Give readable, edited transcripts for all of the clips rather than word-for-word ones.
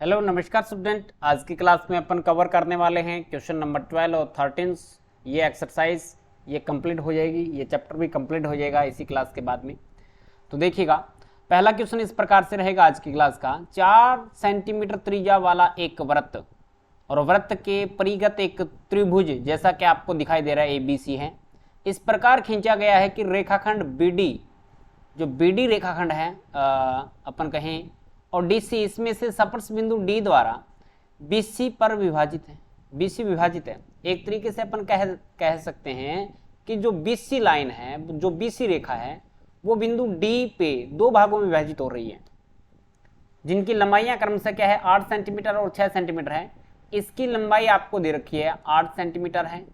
Hello नमस्कार student. आज की क्लास में अपन कवर करने वाले हैं क्वेश्चन नंबर 12 और 13। ये एक्सरसाइज ये कंप्लीट हो जाएगी, ये चैप्टर भी कंप्लीट हो जाएगा इसी क्लास के बाद में। तो देखिएगा, पहला क्वेश्चन इस प्रकार से रहेगा आज की क्लास का। 4 सेंटीमीटर त्रिज्या वाला एक वृत्त और वृत्त के परिगत एक त्रिभुज जैसा कि आपको दिखाई दे रहा है ABC है, इस प्रकार खींचा गया है कि रेखाखंड BD, जो BD रेखाखंड है अपन कहें, और DC इसमें से स्पर्श बिंदु D द्वारा BC पर विभाजित है। BC विभाजित है, एक तरीके से अपन कह सकते हैं कि जो BC लाइन है, जो BC रेखा है, वो बिंदु D पे दो भागों में विभाजित हो रही है, जिनकी लंबाइयां क्रमशः क्या है, 8 सेंटीमीटर और 6 सेंटीमीटर है। इसकी लंबाई आपको दे रखी है 8 सेंटीमीटर है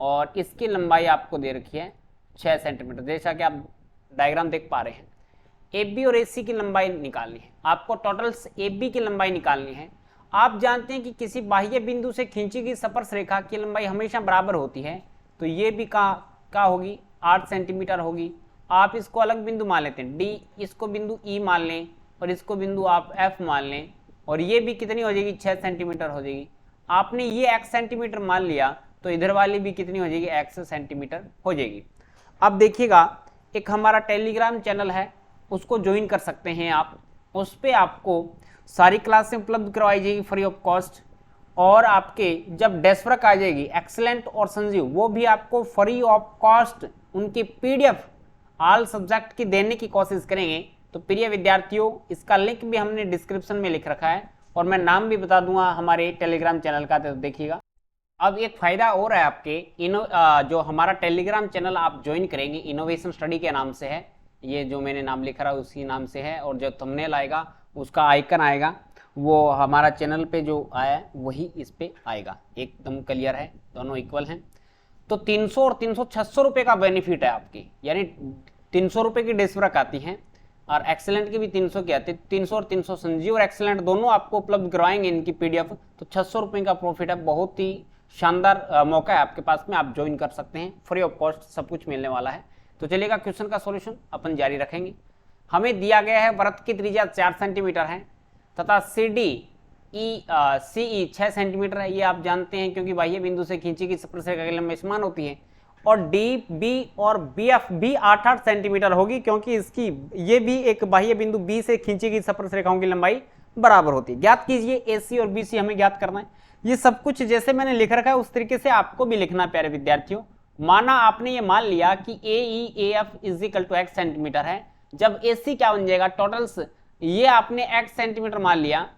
और इसकी लंबाई आपको दे रखी है 6 सेंटीमीटर, जैसा कि आप डायग्राम देख पा रहे हैं। AB और AC की लंबाई निकालनी है आपको, टोटल AB की लंबाई निकालनी है। आप जानते हैं कि किसी बाह्य बिंदु से खींची गई स्पर्श रेखा की लंबाई हमेशा बराबर होती है, तो ये भी का होगी 8 सेंटीमीटर होगी। आप इसको अलग बिंदु मान लेते हैं D, इसको बिंदु E मान लें और इसको बिंदु आप F मान लें, और ये भी कितनी हो जाएगी, 6 सेंटीमीटर हो जाएगी। आपने ये x सेंटीमीटर मान लिया तो इधर वाली भी कितनी हो जाएगी, x सेंटीमीटर हो जाएगी। अब देखिएगा, एक हमारा टेलीग्राम चैनल है, उसको ज्वाइन कर सकते हैं आप। उस पर आपको सारी क्लासें उपलब्ध करवाई जाएगी फ्री ऑफ कॉस्ट, और आपके जब डेस्कवर्क आ जाएगी एक्सेलेंट और संजीव, वो भी आपको फ्री ऑफ कॉस्ट उनकी PDF ऑल सब्जेक्ट की देने की कोशिश करेंगे। तो प्रिय विद्यार्थियों, इसका लिंक भी हमने डिस्क्रिप्शन में लिख रखा है और मैं नाम भी बता दूंगा हमारे टेलीग्राम चैनल का, तो देखिएगा। अब एक फायदा और है आपके, जो हमारा टेलीग्राम चैनल आप ज्वाइन करेंगे इनोवेशन स्टडी के नाम से है, ये जो मैंने नाम लिख रहा है उसी नाम से है, और जो थंबनेल आएगा उसका आइकन आएगा वो हमारा चैनल पे जो आया है वही इस पे आएगा, एकदम क्लियर है, दोनों इक्वल हैं। तो 300 और 300 600 रुपये का बेनिफिट है आपकी, यानी 300 रुपये की डेस्कवर्क आती है और एक्सेलेंट की भी 300 की आती है। 300 और 300 संजीव और एक्सेलेंट दोनों आपको उपलब्ध करवाएंगे इनकी PDF, तो 600 रुपये का प्रॉफिट है। बहुत ही शानदार मौका है आपके पास में, आप ज्वाइन कर सकते हैं, फ्री ऑफ कॉस्ट सब कुछ मिलने वाला है। तो चलिएगा, क्वेश्चन का सॉल्यूशन अपन जारी रखेंगे। हमें दिया गया है वृत्त की त्रिज्या 4 सेंटीमीटर है तथा CE 6 सेंटीमीटर है, ये आप जानते हैं क्योंकि बाह्य बिंदु से खींची गई स्पर्श रेखा की लंबाई समान होती है। और DB और BF भी 8-8 सेंटीमीटर होगी, क्योंकि इसकी ये भी एक बाह्य बिंदु B से खींची गई स्पर्श रेखाओं की लंबाई बराबर होती है। ज्ञात कीजिए AC और BC, हमें ज्ञात करना है। ये सब कुछ जैसे मैंने लिख रखा है उस तरीके से आपको भी लिखना है प्यारे विद्यार्थियों। माना आपने ये मान लिया कि AEAF is equal to x centimetre है, जब AC क्या बन जाएगा, टोटल्स ये आपने x सेंटीमीटर मान लिया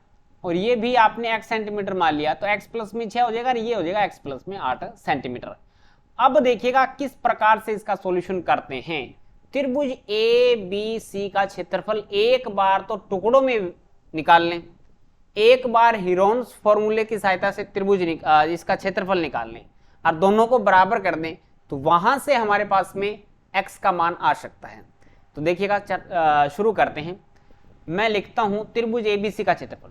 और ये भी आपने x सेंटीमीटर मान लिया, तो x प्लस में 6 हो जाएगा और ये हो जाएगा x प्लस में 8 सेंटीमीटर। अब देखिएगा किस प्रकार से इसका सॉल्यूशन करते हैं। त्रिभुज ABC का क्षेत्रफल एक बार तो टुकड़ों में निकाल लें, एक बार हीरोन्स फॉर्मूले की सहायता से त्रिभुज इसका क्षेत्रफल निकाल लें और दोनों को बराबर कर दें, तो वहां से हमारे पास में x का मान आ सकता है। तो देखिएगा, शुरू करते हैं। मैं लिखता हूं त्रिभुज ABC का क्षेत्रफल,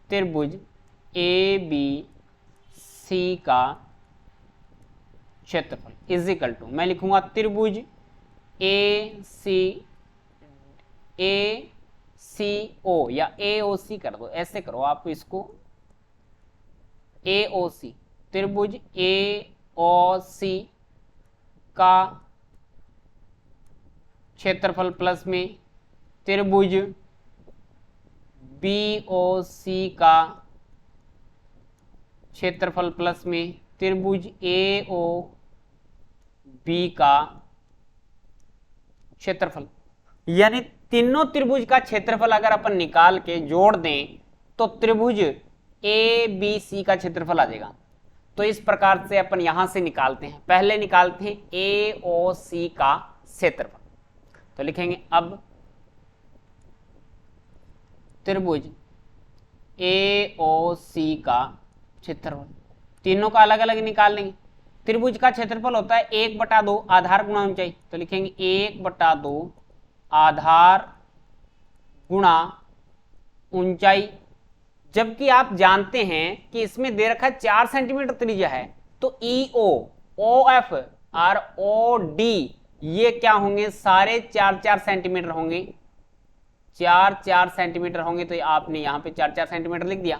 त्रिभुज ABC का क्षेत्रफल इज इक्वल टू, मैं लिखूंगा त्रिभुज ACO या AOC कर दो, ऐसे करो आप इसको, AOC, त्रिभुज AOC का क्षेत्रफल प्लस में त्रिभुज BOC का क्षेत्रफल प्लस में त्रिभुज AOB का क्षेत्रफल, यानी तीनों त्रिभुज का क्षेत्रफल अगर अपन निकाल के जोड़ दें तो त्रिभुज ABC का क्षेत्रफल आ जाएगा। तो इस प्रकार से अपन यहां से निकालते हैं, पहले निकालते हैं AOC का क्षेत्रफल। तो लिखेंगे अब त्रिभुज AOC का क्षेत्रफल, तीनों का अलग अलग निकाल लेंगे। त्रिभुज का क्षेत्रफल होता है 1/2 आधार गुणा ऊंचाई, तो लिखेंगे 1/2 आधार गुणा ऊंचाई। जबकि आप जानते हैं कि इसमें दे रखा है 4 सेंटीमीटर त्रिज्या है, तो EO, OF और OD ये क्या होंगे, सारे 4-4 सेंटीमीटर होंगे। 4 4 सेंटीमीटर होंगे, तो आपने यहाँ पे 4 4 सेंटीमीटर लिख दिया।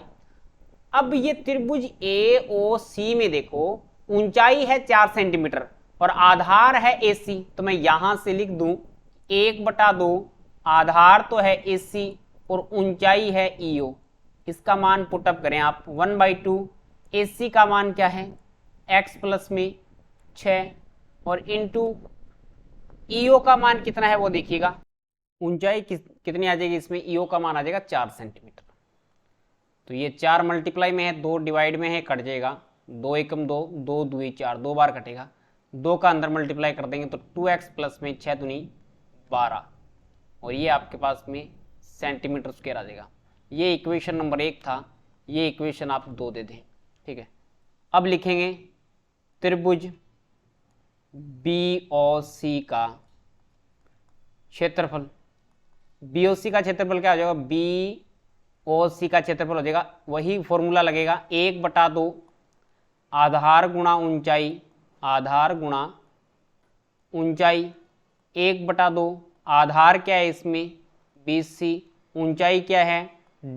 अब ये त्रिभुज ए ओ सी में देखो ऊंचाई है 4 सेंटीमीटर और आधार है AC, तो मैं यहां से लिख दूं 1/2, आधार तो है AC और ऊंचाई है EO। इसका मान पुटअप करें आप, 1/2 AC का मान क्या है x प्लस में 6 और इंटू EO का मान कितना है वो देखिएगा, ऊंचाई कितनी आ जाएगी इसमें, EO का मान आ जाएगा 4 सेंटीमीटर। तो ये 4 मल्टीप्लाई में है, 2 डिवाइड में है, कट जाएगा, 2 एकम 2, 2 दुई 4, 2 बार कटेगा, 2 का अंदर मल्टीप्लाई कर देंगे तो 2x प्लस में 6 दूनी 12 और ये आपके पास में सेंटीमीटर स्क्वायर आ जाएगा। ये इक्वेशन नंबर 1 था, ये इक्वेशन आप 2 दे दें, ठीक है। अब लिखेंगे त्रिभुज BOC का क्षेत्रफल। BOC का क्षेत्रफल क्या हो जाएगा, BOC का क्षेत्रफल हो जाएगा, वही फॉर्मूला लगेगा 1/2 आधार गुणा ऊंचाई, आधार गुणा ऊंचाई 1/2, आधार क्या है इसमें BC, ऊंचाई क्या है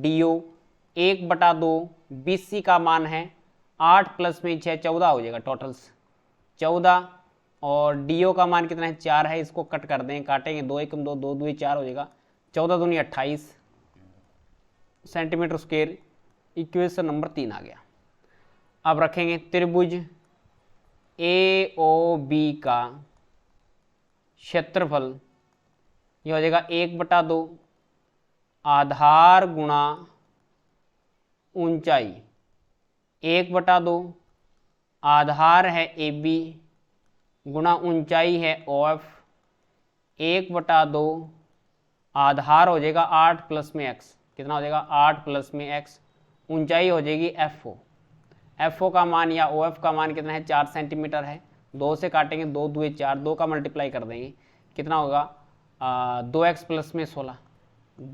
DO, 1/2 BC का मान है 8 प्लस में 6 14 हो जाएगा, टोटल्स 14 और DO का मान कितना है 4 है, इसको कट कर दें, काटेंगे 2 एकम 2, 2 दुई 4 हो जाएगा, 14 दूनी 28 सेंटीमीटर स्क्वायर। इक्वेशन नंबर 3 आ गया। अब रखेंगे त्रिभुज AOB का क्षेत्रफल, ये हो जाएगा 1/2 आधार गुणा ऊंचाई, 1/2 आधार है AB गुणा ऊंचाई है OF, 1/2 आधार हो जाएगा 8 प्लस में x, कितना हो जाएगा 8 प्लस में x, ऊंचाई हो जाएगी FO का मान या OF का मान कितना है 4 सेंटीमीटर है, 2 से काटेंगे 2 दुई 4, 2 का मल्टीप्लाई कर देंगे, कितना होगा 2x प्लस में 16,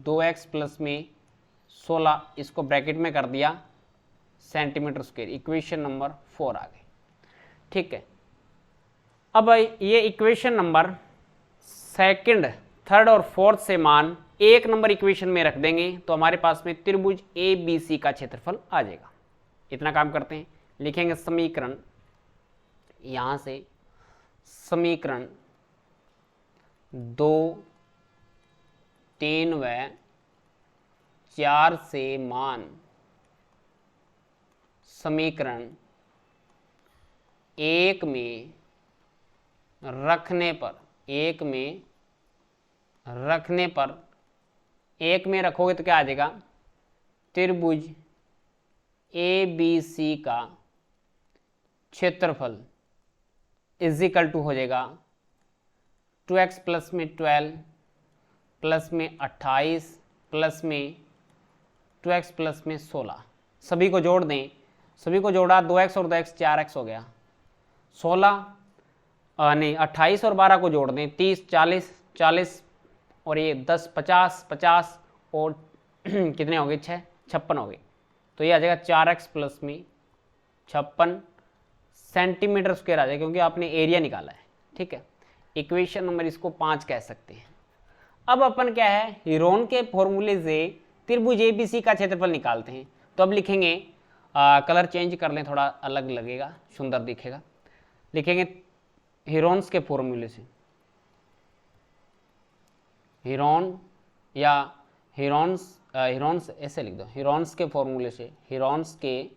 2x प्लस में 16, इसको ब्रैकेट में कर दिया सेंटीमीटर स्क्वायर। इक्वेशन नंबर 4 आ गई, ठीक है। अब ये इक्वेशन नंबर सेकंड, थर्ड और फोर्थ से मान 1 नंबर इक्वेशन में रख देंगे तो हमारे पास में त्रिभुज ABC का क्षेत्रफल आ जाएगा। इतना काम करते हैं, लिखेंगे समीकरण, यहां से समीकरण 2 3 व 4 से मान समीकरण 1 में रखने पर, 1 में रखोगे तो क्या आ जाएगा, त्रिभुज ABC का क्षेत्रफल इजिकल टू हो जाएगा 2x प्लस में 12 प्लस में 28 प्लस में 2x प्लस में 16, सभी को जोड़ दें, सभी को जोड़ा 2x और 2x 4x हो गया, 16 नहीं 28 और 12 को जोड़ दें 30 40 40 और ये 10 50 50 और कितने हो गए 6 56 हो गए, तो ये आ जाएगा 4x प्लस में 56 सेंटीमीटर स्क्वायर आ जाएगा, क्योंकि आपने एरिया निकाला है, ठीक है। इक्वेशन नंबर इसको 5 कह सकते हैं। अब अपन क्या है, हीरोन के फॉर्मूले से त्रिभुज ABC का क्षेत्रफल निकालते हैं। तो अब लिखेंगे, कलर चेंज कर लें, थोड़ा अलग लगेगा, सुंदर दिखेगा। लिखेंगे हीरोन्स के फॉर्मूले से, हीरोन या हीरोन्स ऐसे लिख दो, हीरोन्स के फॉर्मूले से, हीरोन्स के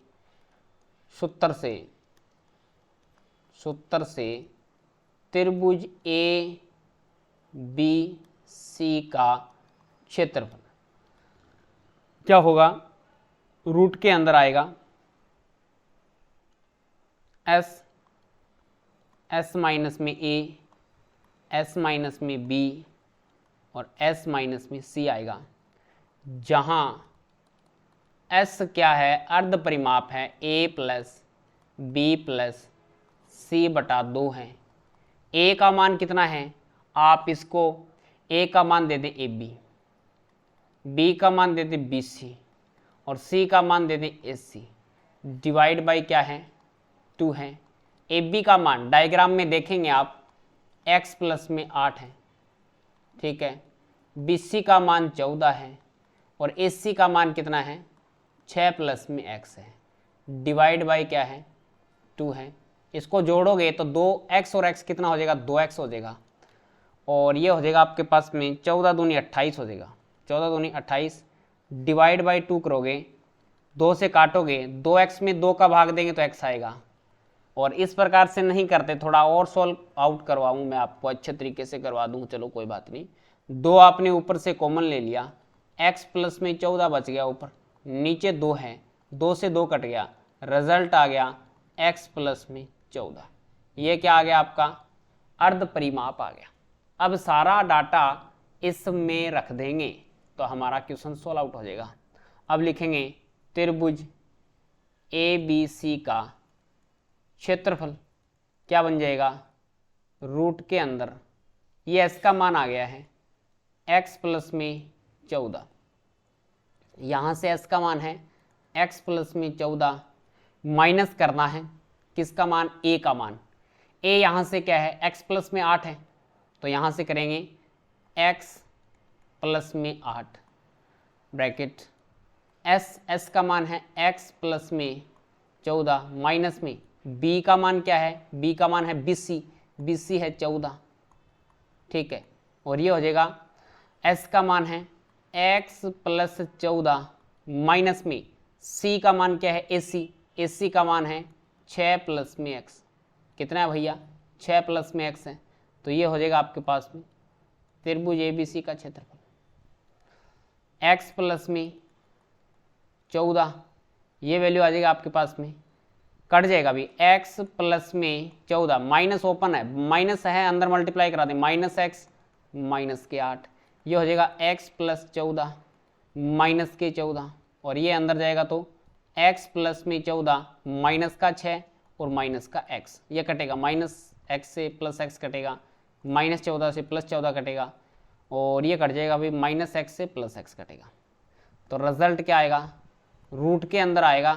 सूत्र से त्रिभुज ABC का क्षेत्रफल क्या होगा, रूट के अंदर आएगा s माइनस में a, s माइनस में b और s माइनस में c आएगा, जहां s क्या है, अर्ध परिमाप है, a plus b plus c बटा 2 है। a का मान कितना है, आप इसको a का मान दे दें ab, b का मान दे दें bc और c का मान दे दें ac, डिवाइड बाई क्या है 2 है। ab का मान डायग्राम में देखेंगे आप x प्लस में 8 है, ठीक है, BC का मान 14 है और AC का मान कितना है 6 प्लस में x है, डिवाइड बाई क्या है 2 है। इसको जोड़ोगे तो 2x और x कितना हो जाएगा 2x हो जाएगा और ये हो जाएगा आपके पास में 14 दूनी 28 हो जाएगा, 14 दूनी 28 डिवाइड बाई 2 करोगे, 2 से काटोगे, 2x में 2 का भाग देंगे तो x आएगा। और इस प्रकार से नहीं करते, थोड़ा और सॉल्व आउट करवाऊँ मैं आपको, अच्छे तरीके से करवा दूँ, चलो कोई बात नहीं। 2 आपने ऊपर से कॉमन ले लिया, x प्लस में 14 बच गया ऊपर, नीचे 2 है, 2 से 2 कट गया, रिजल्ट आ गया x प्लस में 14। ये क्या आ गया आपका अर्ध परिमाप आ गया। अब सारा डाटा इसमें रख देंगे तो हमारा क्वेश्चन सॉल्व आउट हो जाएगा। अब लिखेंगे त्रिभुज ABC का क्षेत्रफल क्या बन जाएगा, रूट के अंदर ये s का मान आ गया है x प्लस में 14, यहाँ से s का मान है x प्लस में 14, माइनस करना है किसका मान a का मान, a यहाँ से क्या है x प्लस में 8 है तो यहाँ से करेंगे x प्लस में 8 ब्रैकेट s का मान है x प्लस में 14 माइनस में b का मान क्या है, b का मान है BC है 14, ठीक है। और ये हो जाएगा s का मान है x प्लस 14 माइनस में c का मान क्या है AC का मान है 6 प्लस में x, कितना है भैया 6 प्लस में x है। तो ये हो जाएगा आपके पास में त्रिभुज ABC का क्षेत्रफल x प्लस में 14, ये वैल्यू आ जाएगा आपके पास में, कट जाएगा अभी x प्लस में 14, माइनस ओपन है, माइनस है अंदर मल्टीप्लाई करा दें, माइनस x माइनस के 8, ये हो जाएगा x प्लस 14 माइनस के 14 और ये अंदर जाएगा तो x प्लस में 14 माइनस का 6 और माइनस का x, ये कटेगा, माइनस x से प्लस x कटेगा, माइनस 14 से प्लस 14 कटेगा और ये कट जाएगा अभी माइनस x से प्लस x कटेगा। तो रिजल्ट क्या आएगा, रूट के अंदर आएगा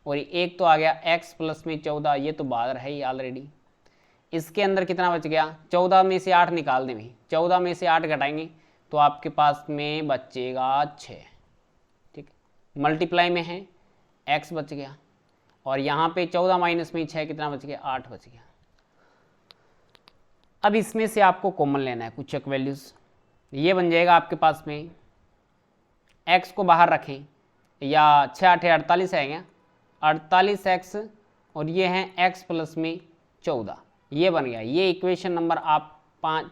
और एक तो आ गया x प्लस में 14, ये तो बाहर है ही ऑलरेडी। इसके अंदर कितना बच गया, 14 में से 8 निकाल दें भाई, 14 में से 8 घटाएंगे तो आपके पास में बचेगा 6, ठीक, मल्टीप्लाई में है x बच गया और यहाँ पे 14 माइनस में 6 कितना बच गया 8 बच गया। अब इसमें से आपको कॉमन लेना है कुछ एक वैल्यूज़, ये बन जाएगा आपके पास में x को बाहर रखें या 6 8 48 आएंगे, 48x और ये है x प्लस में 14, ये बन गया। ये इक्वेशन नंबर आप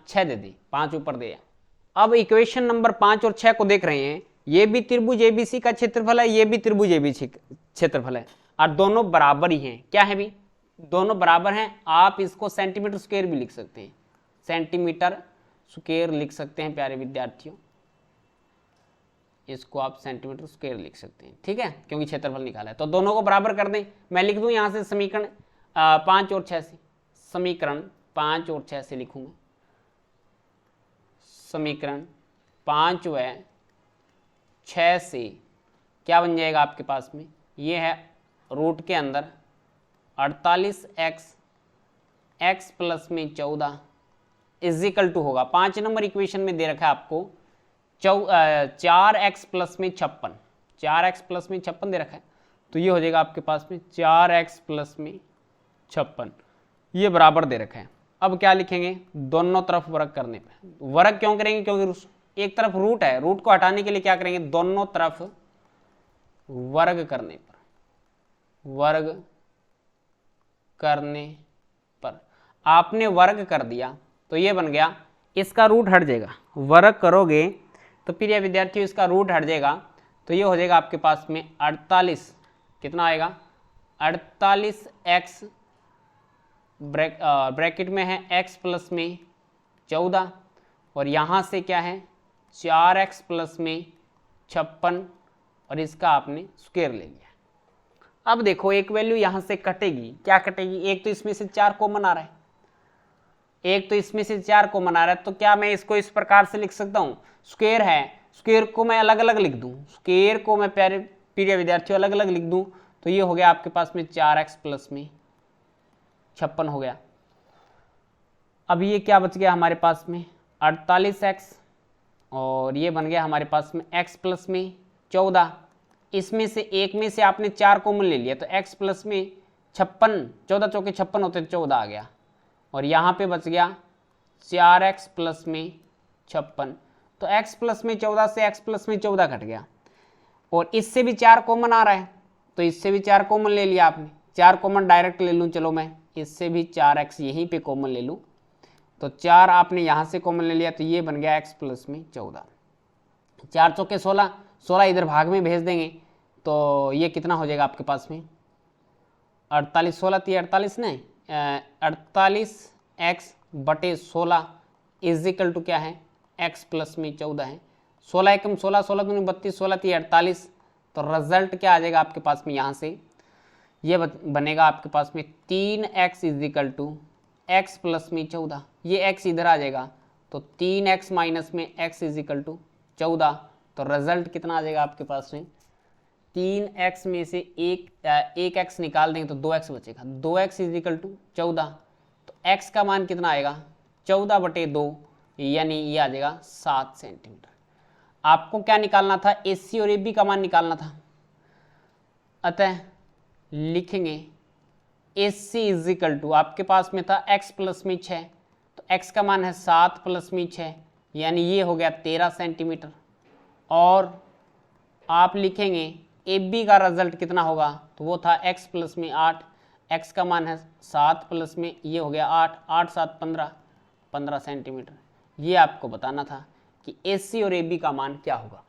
6 दे दें, 5 ऊपर दे। अब इक्वेशन नंबर 5 और 6 को देख रहे हैं, ये भी त्रिभुज ABC का क्षेत्रफल है, ये भी त्रिभुज ABC क्षेत्रफल है और दोनों बराबर ही हैं। क्या है भी, दोनों बराबर हैं। आप इसको सेंटीमीटर स्क्वायर भी लिख सकते हैं, सेंटीमीटर स्क्वायर लिख सकते हैं प्यारे विद्यार्थियों, इसको आप सेंटीमीटर स्क्वायर लिख सकते हैं, ठीक है, क्योंकि क्षेत्रफल निकाला है। तो दोनों को बराबर कर दें, मैं लिख दूं यहाँ से समीकरण 5 और 6 से, समीकरण 5 और 6 से लिखूंगा, समीकरण 5 व 6 से क्या बन जाएगा आपके पास में, ये है रूट के अंदर 48x प्लस में 14 इजिकल टू होगा, 5 नंबर इक्वेशन में दे रखा है आपको 4x प्लस में 56, 4x प्लस में 56 दे रखा है, तो ये हो जाएगा आपके पास में 4x प्लस में 56, ये बराबर दे रखा है। अब क्या लिखेंगे, दोनों तरफ वर्ग करने पे, वर्ग क्यों करेंगे, क्योंकि एक तरफ रूट है, रूट को हटाने के लिए क्या करेंगे, दोनों तरफ वर्ग करने पर, वर्ग करने पर आपने वर्ग कर दिया तो ये बन गया, इसका रूट हट जाएगा, वर्ग करोगे तो प्रिय विद्यार्थियों इसका रूट हट जाएगा, तो ये हो जाएगा आपके पास में 48, कितना आएगा 48x ब्रैकेट में है x प्लस में 14 और यहाँ से क्या है 4x प्लस में 56 और इसका आपने स्क्वायर ले लिया। अब देखो एक वैल्यू यहाँ से कटेगी, क्या कटेगी, एक तो इसमें से 4 कॉमन आ रहा है, एक तो इसमें से 4 कॉमन आ रहा है, तो क्या मैं इसको इस प्रकार से लिख सकता हूँ, स्क्वायर है, स्क्वायर को मैं अलग अलग लिख दूँ, स्क्वायर को मैं प्रिय विद्यार्थियों अलग अलग लिख दूँ, तो ये हो गया आपके पास में 4x प्लस में 56 हो गया। अब ये क्या बच गया हमारे पास में 48x और ये बन गया हमारे पास में x प्लस में 14। इसमें से एक में से आपने 4 कॉमन ले लिया तो x प्लस में 56, 14 चौके 56 होते 14 आ गया, और यहाँ पे बच गया 4x प्लस में 56। तो x प्लस में 14 से x प्लस में 14 घट गया, और इससे भी 4 कॉमन आ रहा है तो इससे भी 4 कॉमन ले लिया आपने। 4 कॉमन डायरेक्ट ले लूँ, चलो मैं इससे भी 4x यहीं पे कॉमन ले लूँ, तो 4 आपने यहाँ से कॉमन ले लिया तो ये बन गया x प्लस में 14। 4 चौके 16, 16 इधर भाग में भेज देंगे तो ये कितना हो जाएगा आपके पास में 48, 16 थी 48 नहीं 48x बटे 16 इज इक्वल टू क्या है x प्लस में 14 है। 16 एकम 16, 16 दूनी 32, 16 थी 48, तो रिजल्ट क्या आ जाएगा आपके पास में, यहाँ से ये बनेगा आपके पास में 3x is equal to x plus में 14। ये x इधर आ जाएगा तो 3x माइनस में x इज इक्वल टू 14, तो रिजल्ट कितना आ जाएगा आपके पास में 3x में से एक x निकाल देंगे तो 2x बचेगा, 2x इज इक्वल टू 14, तो x का मान कितना आएगा 14 बटे 2, यानी ये आ जाएगा 7 सेंटीमीटर। आपको क्या निकालना था, AC और AB का मान निकालना था, अतः लिखेंगे AC इज इक्वल टू, आपके पास में था x प्लस में 6, तो x का मान है 7 प्लस में 6, यानी ये हो गया 13 सेंटीमीटर। और आप लिखेंगे AB का रिजल्ट कितना होगा, तो वो था x प्लस में 8, x का मान है 7 प्लस में ये हो गया 8, 8 7 15, 15 सेंटीमीटर। ये आपको बताना था कि AC और AB का मान क्या होगा।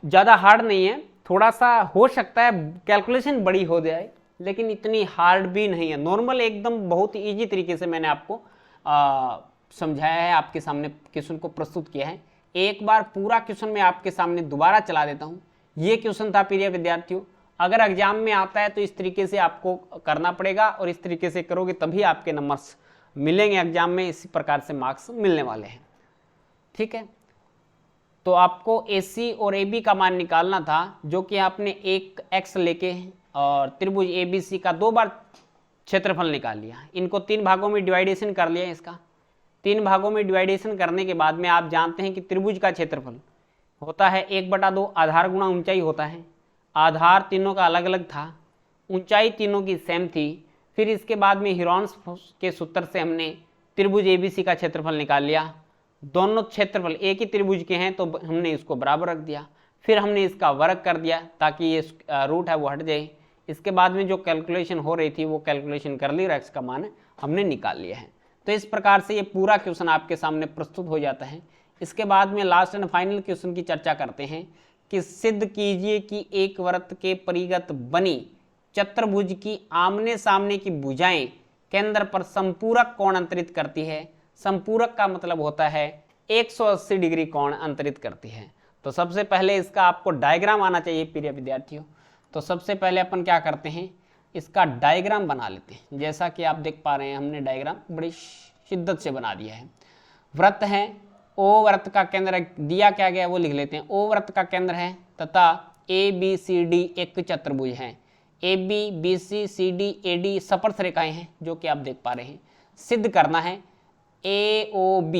ज़्यादा हार्ड नहीं है, थोड़ा सा हो सकता है कैलकुलेशन बड़ी हो जाए, लेकिन इतनी हार्ड भी नहीं है, नॉर्मल एकदम बहुत इजी तरीके से मैंने आपको समझाया है, आपके सामने क्वेश्चन को प्रस्तुत किया है। एक बार पूरा क्वेश्चन मैं आपके सामने दोबारा चला देता हूँ। ये क्वेश्चन था प्रिय विद्यार्थियों, अगर एग्जाम में आता है तो इस तरीके से आपको करना पड़ेगा, और इस तरीके से करोगे तभी आपके नंबर्स मिलेंगे एग्जाम में, इसी प्रकार से मार्क्स मिलने वाले हैं। ठीक है, तो आपको AC और AB का मान निकालना था, जो कि आपने एक x लेके और त्रिभुज ABC का 2 बार क्षेत्रफल निकाल लिया, इनको 3 भागों में डिवाइडेशन कर लिया। इसका 3 भागों में डिवाइडेशन करने के बाद में आप जानते हैं कि त्रिभुज का क्षेत्रफल होता है 1/2 आधार गुणा ऊंचाई होता है। आधार तीनों का अलग अलग था, ऊंचाई तीनों की सेम थी। फिर इसके बाद में हीरोन्स के सूत्र से हमने त्रिभुज ABC का क्षेत्रफल निकाल लिया। दोनों क्षेत्रफल एक ही त्रिभुज के हैं तो हमने इसको बराबर रख दिया, फिर हमने इसका वर्ग कर दिया ताकि ये रूट है वो हट जाए। इसके बाद में जो कैलकुलेशन हो रही थी वो कैलकुलेशन कर ली और x का मान हमने निकाल लिया है। तो इस प्रकार से ये पूरा क्वेश्चन आपके सामने प्रस्तुत हो जाता है। इसके बाद में लास्ट एंड फाइनल क्वेश्चन की चर्चा करते हैं कि सिद्ध कीजिए कि एक वृत्त के परिगत बनी चतुर्भुज की आमने सामने की भुजाएं केंद्र पर संपूरक कोण अंतरित करती है। संपूरक का मतलब होता है 180 डिग्री कोण अंतरित करती है। तो सबसे पहले इसका आपको डायग्राम आना चाहिए प्रिय विद्यार्थियों। तो सबसे पहले अपन क्या करते हैं, इसका डायग्राम बना लेते हैं। जैसा कि आप देख पा रहे हैं हमने डायग्राम बड़ी शिद्दत से बना दिया है। वृत्त है, ओ वृत्त का केंद्र दिया क्या गया वो लिख लेते हैं। ओ वृत्त का केंद्र है तथा ABCD एक चतुर्भुज है। AB BC CD AD स्पर्श रेखाएं हैं जो कि आप देख पा रहे हैं। सिद्ध करना है AOB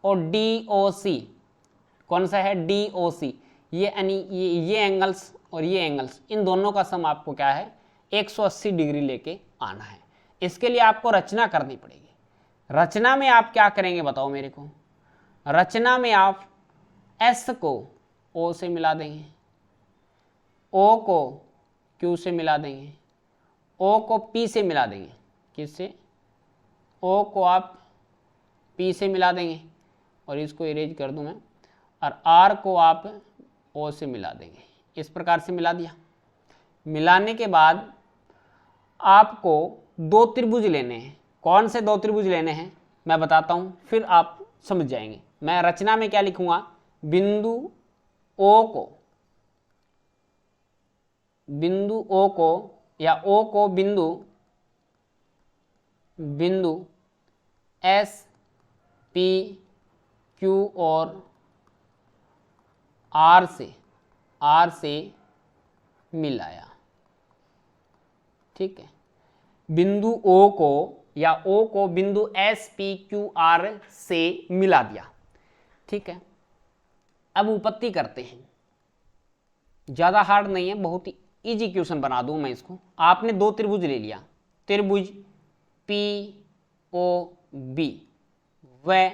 और DOC, कौन सा है DOC, ये एंगल्स और ये एंगल्स, इन दोनों का सम आपको क्या है 180 डिग्री लेके आना है। इसके लिए आपको रचना करनी पड़ेगी। रचना में आप क्या करेंगे बताओ मेरे को। रचना में आप S को O से मिला देंगे, O को Q से मिला देंगे, O को P से मिला देंगे। किससे? O को आप P से मिला देंगे, और इसको इरेज कर दूं मैं, और R को आप O से मिला देंगे। इस प्रकार से मिला दिया। मिलाने के बाद आपको 2 त्रिभुज लेने हैं। कौन से 2 त्रिभुज लेने हैं मैं बताता हूं, फिर आप समझ जाएंगे। मैं रचना में क्या लिखूंगा, बिंदु O को या O को बिंदु S P Q और R से मिलाया। ठीक है, बिंदु O को या O को बिंदु SPQR से मिला दिया। ठीक है, अब उत्पत्ति करते हैं। ज़्यादा हार्ड नहीं है, बहुत ही इजी क्वेश्चन बना दूं मैं इसको। आपने दो त्रिभुज ले लिया, त्रिभुज POB व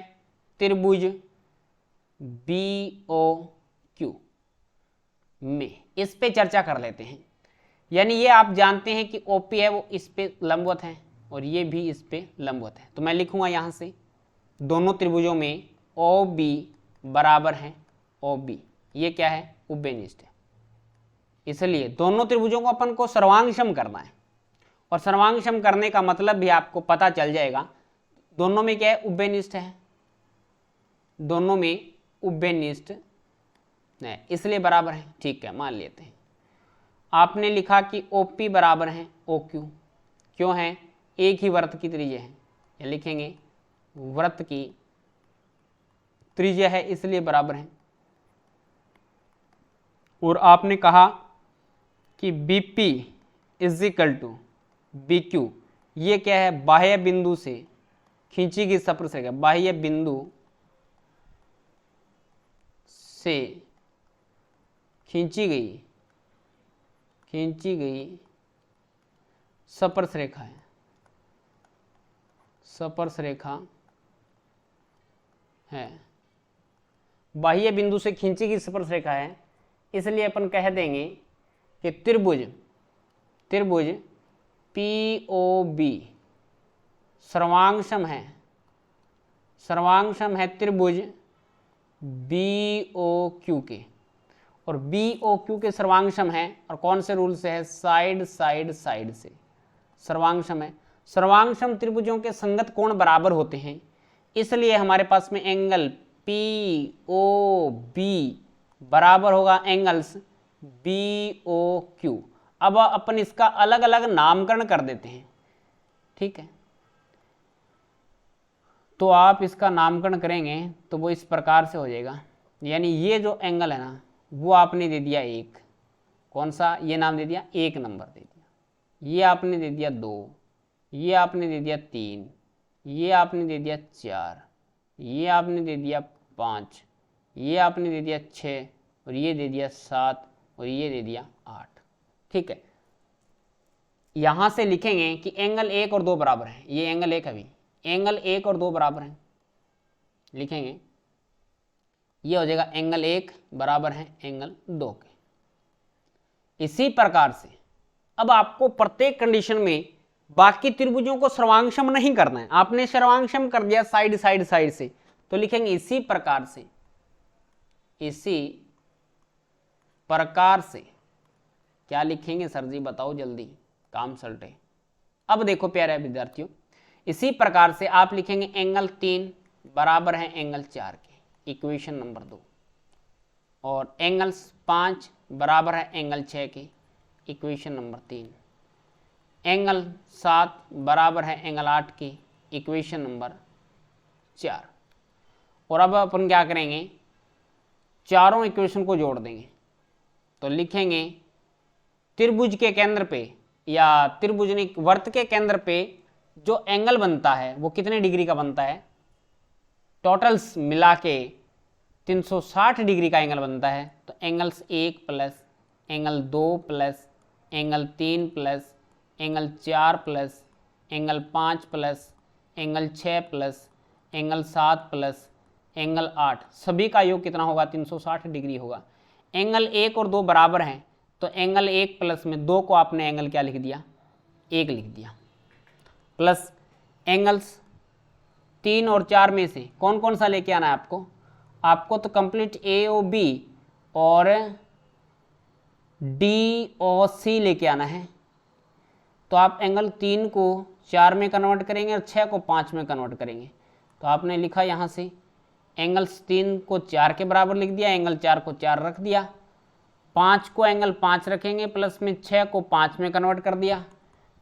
त्रिभुज BOQ में इस पे चर्चा कर लेते हैं। यानी ये आप जानते हैं कि OP है वो इस पे लंबवत है और ये भी इस पे लंबवत है। तो मैं लिखूंगा यहाँ से दोनों त्रिभुजों में OB बराबर है OB। ये क्या है? उभयनिष्ठ है। इसलिए दोनों त्रिभुजों को अपन को सर्वांगसम करना है, और सर्वांगसम करने का मतलब भी आपको पता चल जाएगा। दोनों में क्या है? उभयनिष्ठ है, दोनों में उभयनिष्ठ है, इसलिए बराबर है। ठीक है, मान लेते हैं। आपने लिखा कि OP बराबर है OQ, क्यों है? एक ही वृत्त की त्रिज्या है, या लिखेंगे वृत्त की त्रिज्या है, इसलिए बराबर है। और आपने कहा कि BP is equal to BQ, ये क्या है? बाह्य बिंदु से खींची गई स्पर्श रेखा, बाह्य बिंदु से खींची गई स्पर्श रेखा है, स्पर्श रेखा है, बाह्य बिंदु से खींची गई स्पर्श रेखा है। इसलिए अपन कह देंगे कि त्रिभुज POB सर्वांगसम है त्रिभुज BOQ के, और BOQ के सर्वांगसम है। और कौन से रूल से है? साइड से सर्वांगसम है। सर्वांगसम त्रिभुजों के संगत कोण बराबर होते हैं, इसलिए हमारे पास में एंगल POB बराबर होगा एंगल्स BOQ। अब अपन इसका अलग अलग नामकरण कर देते हैं। ठीक है, तो आप इसका नामकरण करेंगे तो वो इस प्रकार से हो जाएगा। यानी ये जो एंगल है ना, वो आपने दे दिया एक, कौन सा? ये नाम दे दिया, 1 नंबर दे दिया। ये आपने दे दिया 2, ये आपने दे दिया 3, ये आपने दे दिया 4, ये आपने दे दिया 5, ये आपने दे दिया 6, और ये दे दिया 7, और ये दे दिया 8। ठीक है, यहां से लिखेंगे कि एंगल 1 और 2 बराबर है। ये एंगल 1 अभी, एंगल 1 और 2 बराबर हैं, लिखेंगे ये हो जाएगा एंगल 1 बराबर है एंगल 2 के। इसी प्रकार से अब आपको प्रत्येक कंडीशन में बाकी त्रिभुजों को सर्वांगसम नहीं करना है। आपने सर्वांगसम कर दिया साइड से, तो लिखेंगे इसी प्रकार से क्या लिखेंगे सर जी? बताओ जल्दी, काम सलटे। अब देखो प्यारे विद्यार्थियों, इसी प्रकार से आप लिखेंगे एंगल 3 बराबर है एंगल 4 के, इक्वेशन नंबर 2, और एंगल्स 5 बराबर है एंगल 6 के, इक्वेशन नंबर 3, एंगल 7 बराबर है एंगल 8 की, इक्वेशन नंबर 4। और अब अपन क्या करेंगे? चारों इक्वेशन को जोड़ देंगे। तो लिखेंगे त्रिभुज के केंद्र पे, या त्रिभुज ने वृत्त के केंद्र पे जो एंगल बनता है वो कितने डिग्री का बनता है? टोटल्स मिला के 360 डिग्री का एंगल बनता है। तो angles 1 plus angle 2 plus angle 3 plus angle 4 plus angle 5 plus angle 6 plus angle 7 plus angle 8, सभी का योग कितना होगा? 360 डिग्री होगा। एंगल 1 और 2 बराबर हैं, तो एंगल 1 प्लस में 2 को आपने एंगल क्या लिख दिया? 1 लिख दिया, प्लस एंगल्स 3 और 4 में से कौन कौन सा लेके आना है आपको? तो कंप्लीट AOB और DOC लेके आना है। तो आप एंगल 3 को 4 में कन्वर्ट करेंगे और 6 को 5 में कन्वर्ट करेंगे। तो आपने लिखा यहाँ से एंगल्स 3 को 4 के बराबर लिख दिया, एंगल 4 को 4 रख दिया, 5 को एंगल 5 रखेंगे, प्लस में 6 को 5 में कन्वर्ट कर दिया,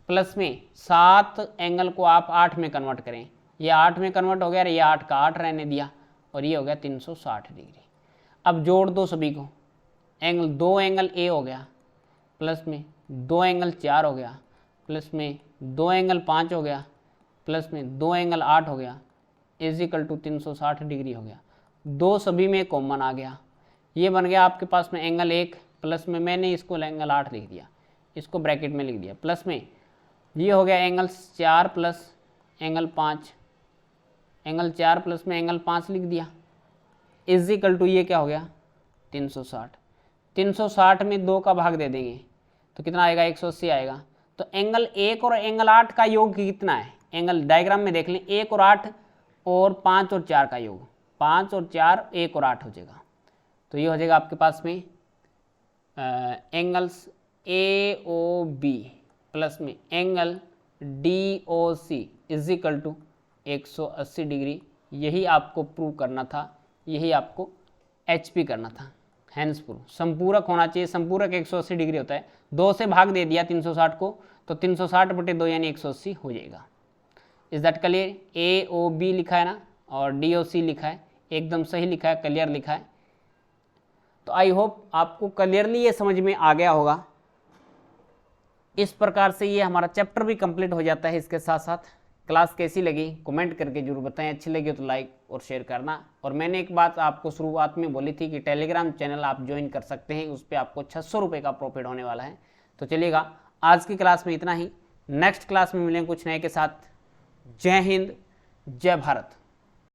प्लस में 7 एंगल को आप 8 में कन्वर्ट करें। ये 8 में कन्वर्ट हो गया, ये 8 का 8 रहने दिया, और ये हो गया 360 डिग्री। अब जोड़ दो सभी को, एंगल 2 एंगल A हो गया, प्लस में 2 एंगल 4 हो गया, प्लस में 2 एंगल 5 हो गया, प्लस में 2 एंगल 8 हो गया इज इक्वल टू 360 डिग्री हो गया। 2 सभी में कॉमन आ गया, ये बन गया आपके पास में एंगल 1 प्लस में मैंने इसको एंगल 8 लिख दिया, इसको ब्रैकेट में लिख दिया, प्लस में ये हो गया angle 4 plus angle 5, angle 4 plus में एंगल 5 लिख दिया इज इक्वल टू ये क्या हो गया 360। 360 में 2 का भाग दे देंगे तो कितना आएगा 180 आएगा। तो एंगल 1 और एंगल 8 का योग कितना है, एंगल डायग्राम में देख लें, 1 और 8 और 5 और 4 का योग, 5 और 4 1 और 8 हो जाएगा। तो ये हो जाएगा आपके पास में angles A O B plus में angle D O C is equal to 180 degree. यही आपको प्रूव करना था, यही आपको HP करना था, हैंस प्रूव। संपूरक होना चाहिए, संपूरक 180 डिग्री होता है, 2 से भाग दे दिया 360 को तो 360/2 यानी 180 हो जाएगा। Is that clear? AOB लिखा है ना और DOC लिखा है, एकदम सही लिखा है, क्लियर लिखा है। तो आई होप आपको क्लियरली ये समझ में आ गया होगा। इस प्रकार से ये हमारा चैप्टर भी कंप्लीट हो जाता है। इसके साथ साथ क्लास कैसी लगी कमेंट करके जरूर बताएं, अच्छी लगी तो लाइक और शेयर करना। और मैंने एक बात आपको शुरुआत में बोली थी कि टेलीग्राम चैनल आप ज्वाइन कर सकते हैं, उस पर आपको 600 रुपये का प्रॉफिट होने वाला है। तो चलिएगा, आज की क्लास में इतना ही, नेक्स्ट क्लास में मिलेंगे कुछ नए के साथ। जय हिंद, जय भारत।